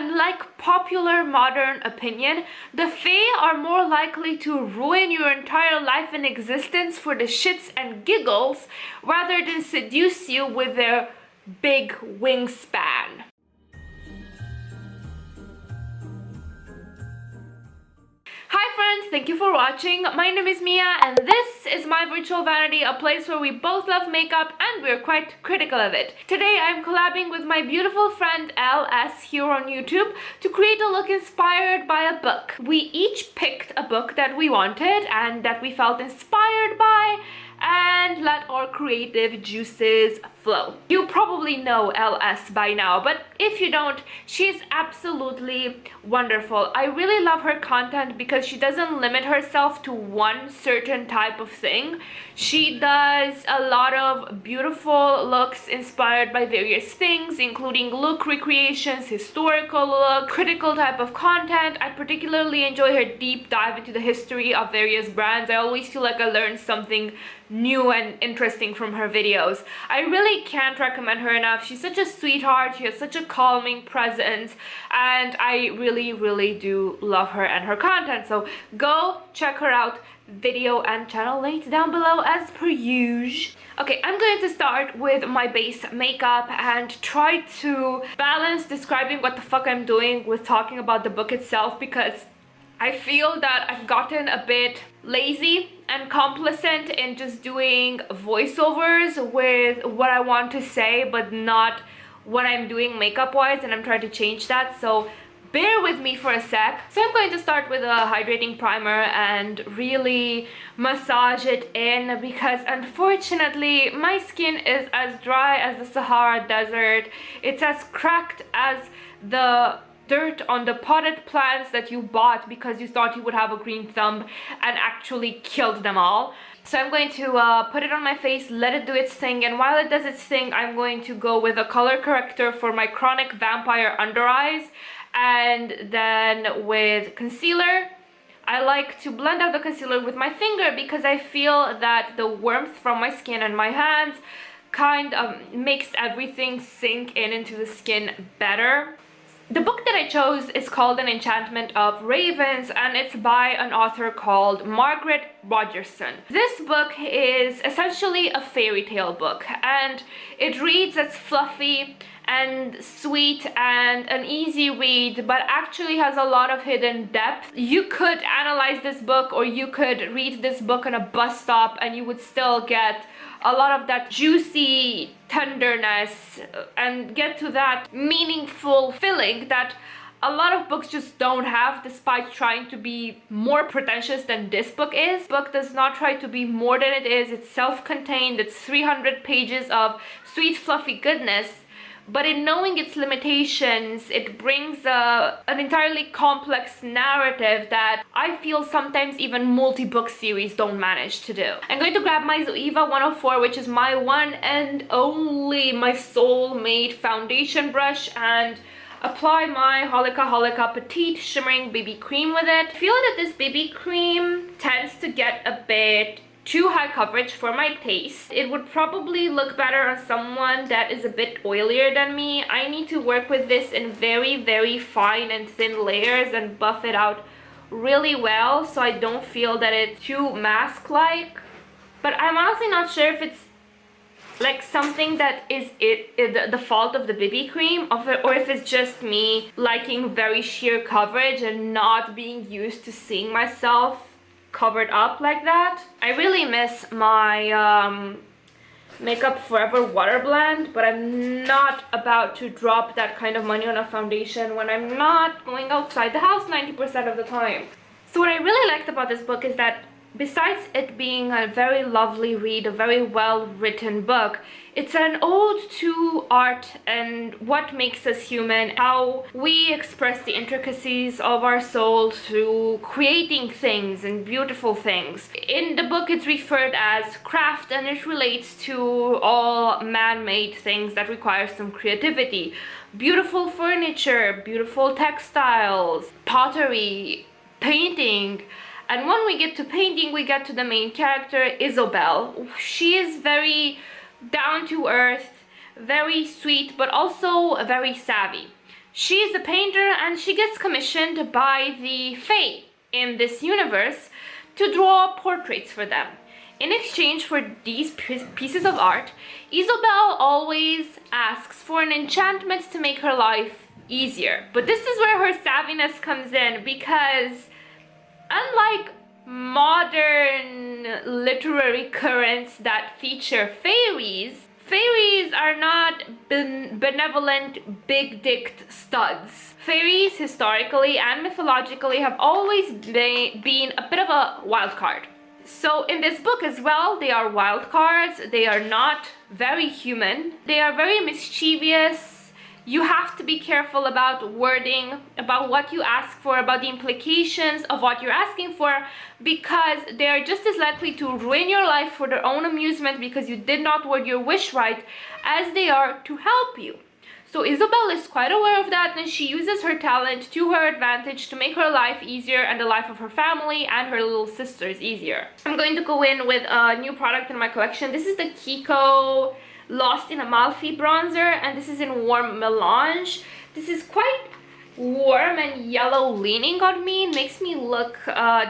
unlike popular modern opinion, the Fae are more likely to ruin your entire life and existence for the shits and giggles rather than seduce you with their big wingspan. Hi friends, thank you for watching. My name is Mia and this is my virtual vanity, a place where we both love makeup and we're quite critical of it. Today I'm collabing with my beautiful friend Elle S here on YouTube to create a look inspired by a book. We each picked a book that we wanted and that we felt inspired by and let our creative juices flow. You probably know Elle S by now, but if you don't, she's absolutely wonderful. I really love her content because she doesn't limit herself to one certain type of thing. She does a lot of beautiful looks inspired by various things, including look recreations, historical look, critical type of content. I particularly enjoy her deep dive into the history of various brands. I always feel like I learned something new and interesting from her videos. I really can't recommend her enough. She's such a sweetheart. She has such a calming presence and I really do love her and her content. So go check her out. Video and channel links down below as per usual. Okay, I'm going to start with my base makeup and try to balance describing what the fuck I'm doing with talking about the book itself, because I feel that I've gotten a bit lazy and complacent in just doing voiceovers with what I want to say but not what I'm doing makeup wise, and I'm trying to change that, so bear with me for a sec. So I'm going to start with a hydrating primer and really massage it in, because unfortunately my skin is as dry as the Sahara Desert. It's as cracked as the dirt on the potted plants that you bought because you thought you would have a green thumb and actually killed them all. So I'm going to put it on my face, let it do its thing, and while it does its thing, I'm going to go with a color corrector for my chronic vampire under eyes, and then with concealer. I like to blend out the concealer with my finger because I feel that the warmth from my skin and my hands kind of makes everything sink in into the skin better. The book that I chose is called An Enchantment of Ravens and it's by an author called Margaret Rogerson. This book is essentially a fairy tale book and it reads as fluffy and sweet and an easy read, but actually has a lot of hidden depth. You could analyze this book or you could read this book on a bus stop and you would still get a lot of that juicy tenderness and get to that meaningful feeling that a lot of books just don't have, despite trying to be more pretentious than this book is. This book does not try to be more than it is. It's self-contained. It's 300 pages of sweet fluffy goodness. But in knowing its limitations, it brings an entirely complex narrative that I feel sometimes even multi-book series don't manage to do. I'm going to grab my Zoeva 104, which is my one and only, my soulmate foundation brush, and apply my Holika Petite Shimmering BB Cream with it. I feel that this BB cream tends to get a bit too high coverage for my taste. It would probably look better on someone that is a bit oilier than me. I need to work with this in very fine and thin layers and buff it out really well so I don't feel that it's too mask-like. But I'm honestly not sure if it's like something that is the fault of the BB cream or if it's just me liking very sheer coverage and not being used to seeing myself covered up like that. I really miss my Makeup Forever Water Blend, but I'm not about to drop that kind of money on a foundation when I'm not going outside the house 90% of the time. So what I really liked about this book is that besides it being a very lovely read, a very well written book, it's an ode to art and what makes us human, how we express the intricacies of our souls through creating things and beautiful things. In the book it's referred as craft and it relates to all man-made things that require some creativity. Beautiful furniture, beautiful textiles, pottery, painting. And when we get to painting, we get to the main character, Isabel. She is very down to earth, very sweet, but also very savvy. She is a painter and she gets commissioned by the Fae in this universe to draw portraits for them. In exchange for these pieces of art, Isobel always asks for an enchantment to make her life easier. But this is where her savviness comes in, because unlike modern literary currents that feature fairies, fairies are not benevolent, big-dicked studs. Fairies, historically and mythologically, have always been a bit of a wild card. So in this book as well, they are wild cards. They are not very human. They are very mischievous. You have to be careful about wording, about what you ask for, about the implications of what you're asking for, because they are just as likely to ruin your life for their own amusement because you did not word your wish right, as they are to help you. So Isobel is quite aware of that, and she uses her talent to her advantage to make her life easier and the life of her family and her little sisters easier. I'm going to go in with a new product in my collection. This is the Kiko Lost in Amalfi bronzer, and this is in Warm Melange. This is quite warm and yellow leaning on me. It makes me look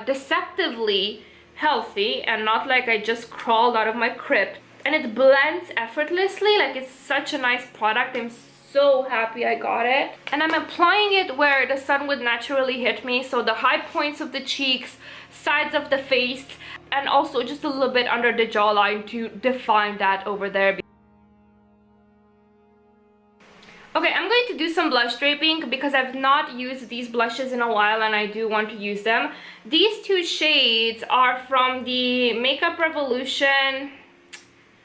deceptively healthy and not like I just crawled out of my crypt. And it blends effortlessly, like it's such a nice product. I'm so happy I got it. And I'm applying it where the sun would naturally hit me, so the high points of the cheeks, sides of the face, and also just a little bit under the jawline to define that over there. Okay, I'm going to do some blush draping because I've not used these blushes in a while and I do want to use them. These two shades are from the Makeup Revolution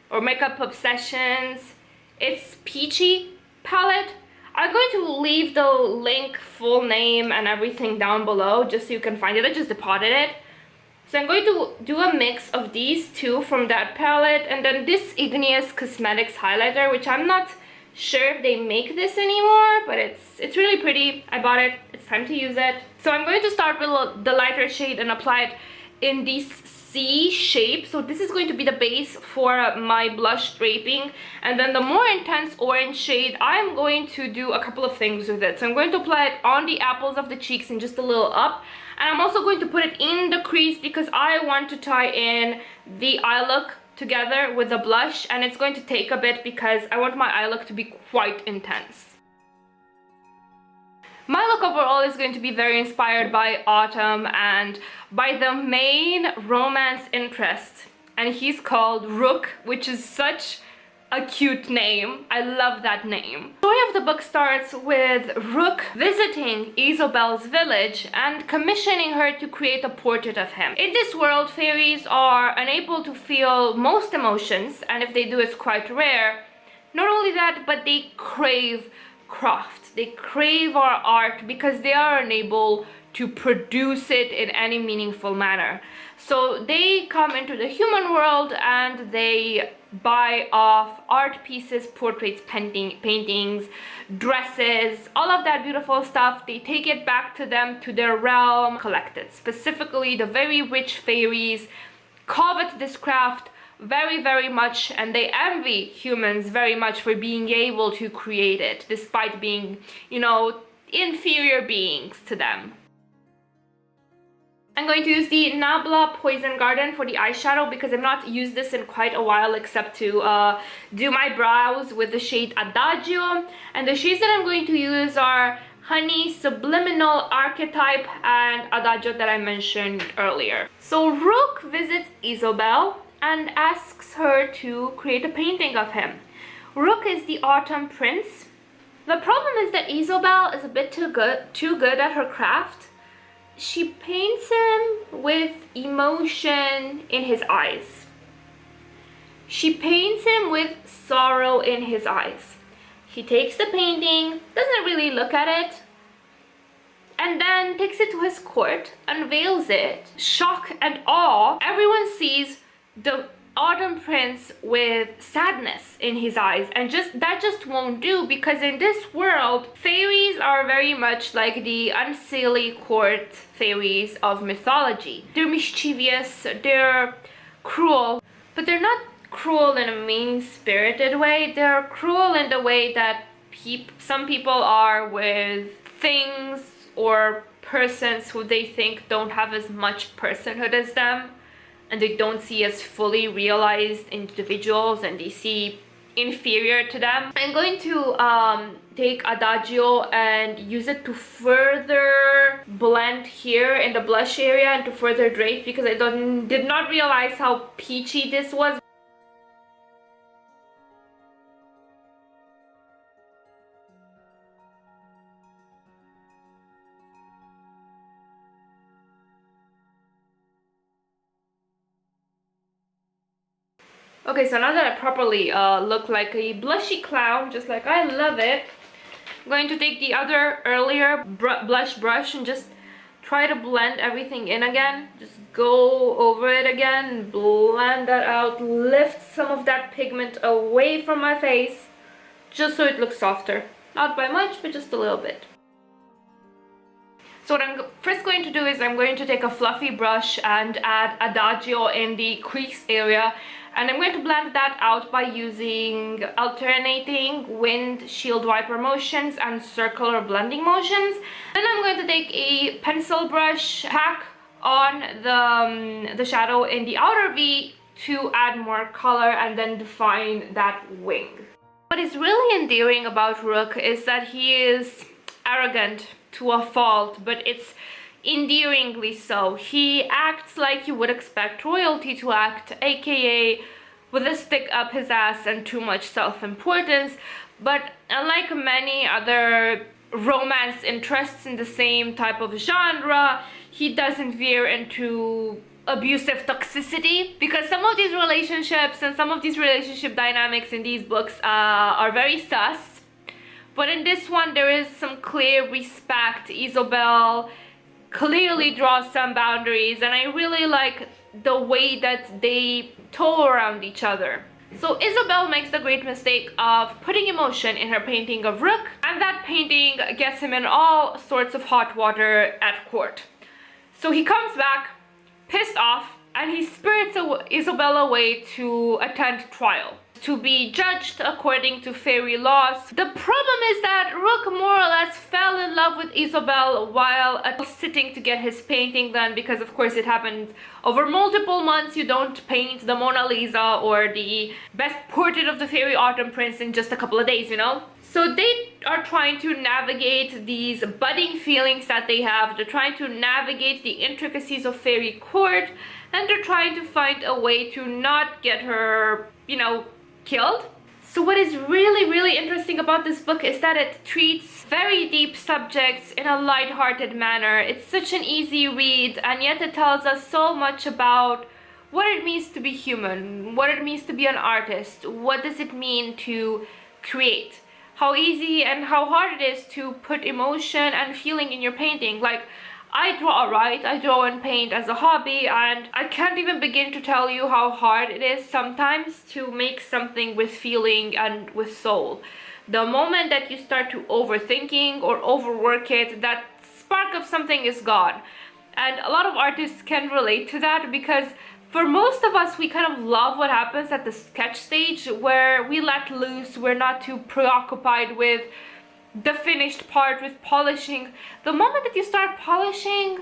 or Makeup Obsessions. It's Peachy palette. I'm going to leave the link, full name and everything down below just so you can find it. I just depotted it. So I'm going to do a mix of these two from that palette and then this Igneous Cosmetics highlighter, which I'm not sure if they make this anymore, but it's really pretty. I bought it. It's time to use it. So I'm going to start with the lighter shade and apply it in this C shape. So this is going to be the base for my blush draping, and then the more intense orange shade, I'm going to do a couple of things with it. So I'm going to apply it on the apples of the cheeks and just a little up, and I'm also going to put it in the crease because I want to tie in the eye look together with the blush, and it's going to take a bit because I want my eye look to be quite intense. My look overall is going to be very inspired by autumn and by the main romance interest, and he's called Rook, which is such a cute name. I love that name. The story of the book starts with Rook visiting Isobel's village and commissioning her to create a portrait of him. In this world, fairies are unable to feel most emotions, and if they do, it's quite rare. Not only that, but they crave craft. They crave our art because they are unable to produce it in any meaningful manner. So they come into the human world and they buy off art pieces, portraits, paintings, dresses, all of that beautiful stuff. They take it back to them, to their realm, collect it. Specifically, the very rich fairies covet this craft very, very much, and they envy humans very much for being able to create it, despite being, you know, inferior beings to them. I'm going to use the Nabla Poison Garden for the eyeshadow because I've not used this in quite a while except to do my brows with the shade Adagio. And the shades that I'm going to use are Honey, Subliminal, Archetype, and Adagio that I mentioned earlier. So Rook visits Isobel and asks her to create a painting of him. Rook is the autumn prince. The problem is that Isobel is a bit too good at her craft. She paints him with emotion in his eyes. She paints him with sorrow in his eyes. He takes the painting, doesn't really look at it, and then takes it to his court, unveils it. Shock and awe, everyone sees the autumn prince with sadness in his eyes, and that just won't do, because in this world fairies are very much like the unseelie court fairies of mythology. They're mischievous, they're cruel, but they're not cruel in a mean-spirited way. They're cruel in the way that some people are with things or persons who they think don't have as much personhood as them, and they don't see as fully realized individuals, and they see inferior to them. I'm going to take Adagio and use it to further blend here in the blush area and to further drape, because I did not realize how peachy this was. Okay, so now that I properly look like a blushy clown, just like I love it, I'm going to take the other earlier blush brush and just try to blend everything in again. Just go over it again, blend that out, lift some of that pigment away from my face, just so it looks softer. Not by much, but just a little bit. So what I'm first going to do is I'm going to take a fluffy brush and add Adagio in the crease area, and I'm going to blend that out by using alternating windshield wiper motions and circular blending motions. Then I'm going to take a pencil brush, pack on the shadow in the outer V to add more color and then define that wing. What is really endearing about Rook is that he is arrogant to a fault, but it's endearingly so. He acts like you would expect royalty to act, aka with a stick up his ass and too much self-importance. But unlike many other romance interests in the same type of genre, he doesn't veer into abusive toxicity, because some of these relationships and some of these relationship dynamics in these books are very sus. But in this one, there is some clear respect. Isabel clearly draws some boundaries, and I really like the way that they toe around each other. So Isabel makes the great mistake of putting emotion in her painting of Rook, and that painting gets him in all sorts of hot water at court. So he comes back, pissed off, and he spirits Isabel away to attend trial, to be judged according to fairy laws. The problem is that Rook more or less fell in love with Isabel while sitting to get his painting done, because of course it happened over multiple months. You don't paint the Mona Lisa or the best portrait of the fairy autumn prince in just a couple of days, you know? So they are trying to navigate these budding feelings that they have. They're trying to navigate the intricacies of fairy court, and they're trying to find a way to not get her, you know, killed. So what is really interesting about this book is that it treats very deep subjects in a light-hearted manner. It's such an easy read, and yet it tells us so much about what it means to be human, what it means to be an artist, what does it mean to create, how easy and how hard it is to put emotion and feeling in your painting. Like, I draw, right? I draw and paint as a hobby, and I can't even begin to tell you how hard it is sometimes to make something with feeling and with soul. The moment that you start to overthinking or overwork it, that spark of something is gone. And a lot of artists can relate to that, because for most of us, we kind of love what happens at the sketch stage, where we let loose, we're not too preoccupied with the finished part, with polishing. The moment that you start polishing,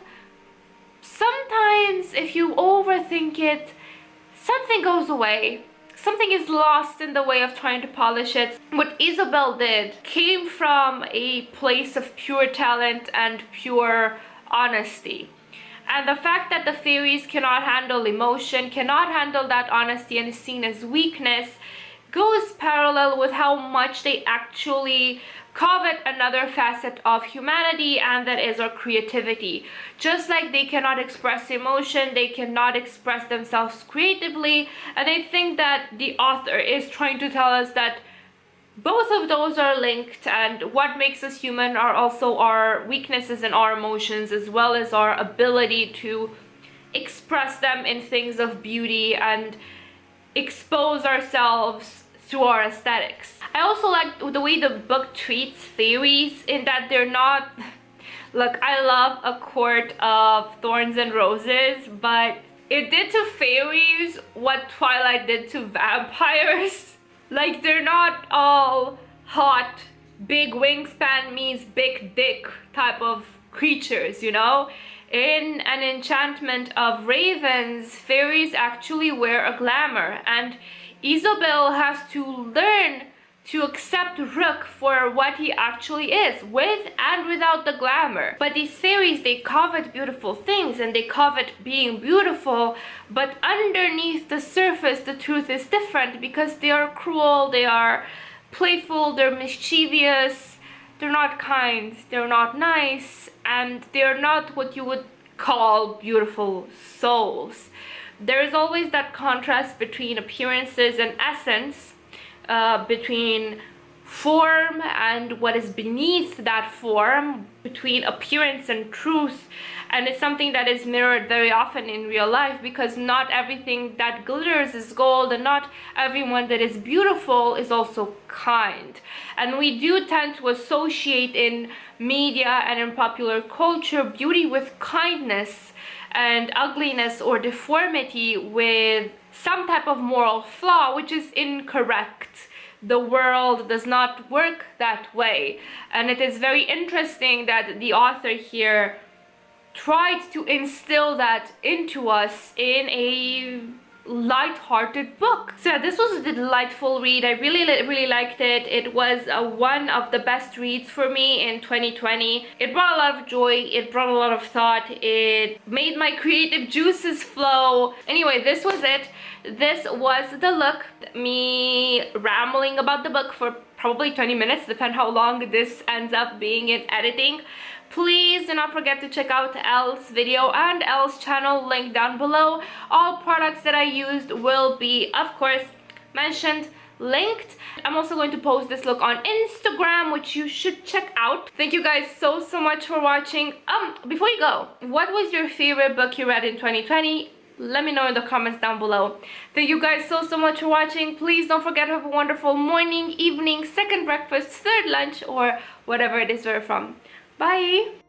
sometimes if you overthink it, something goes away. Something is lost in the way of trying to polish it. What Isabel did came from a place of pure talent and pure honesty. And the fact that the fairies cannot handle emotion, cannot handle that honesty, and is seen as weakness, goes parallel with how much they actually covet another facet of humanity, and that is our creativity. Just like they cannot express emotion, they cannot express themselves creatively, and I think that the author is trying to tell us that both of those are linked, and what makes us human are also our weaknesses and our emotions, as well as our ability to express them in things of beauty and expose ourselves through our aesthetics. I also like the way the book treats fairies, in that they're not... Look, I love A Court of Thorns and Roses, but it did to fairies what Twilight did to vampires. Like, they're not all hot big wingspan means big dick type of creatures, you know? In An Enchantment of Ravens, fairies actually wear a glamour, and Isabel has to learn to accept Rook for what he actually is, with and without the glamour. But these fairies, they covet beautiful things and they covet being beautiful, but underneath the surface the truth is different, because they are cruel, they are playful, they're mischievous, they're not kind, they're not nice, and they're not what you would call beautiful souls. There is always that contrast between appearances and essence, between form and what is beneath that form, between appearance and truth. And it's something that is mirrored very often in real life, because not everything that glitters is gold, and not everyone that is beautiful is also kind. And we do tend to associate in media and in popular culture beauty with kindness, and ugliness or deformity with some type of moral flaw, which is incorrect. The world does not work that way. And it is very interesting that the author here tried to instill that into us in a light-hearted book. So yeah, this was a delightful read. I really liked it. It was one of the best reads for me in 2020. It brought a lot of joy, it brought a lot of thought, it made my creative juices flow. Anyway, this was it. This was the look. Me rambling about the book for probably 20 minutes, depending how long this ends up being in editing. Please do not forget to check out Elle's video and Elle's channel, link down below. All products that I used will be, of course, mentioned, linked. I'm also going to post this look on Instagram, which you should check out. Thank you guys so much for watching. Before you go, what was your favorite book you read in 2020? Let me know in the comments down below. Thank you guys so much for watching. Please don't forget to have a wonderful morning, evening, second breakfast, third lunch, or whatever it is where you're from. Bye!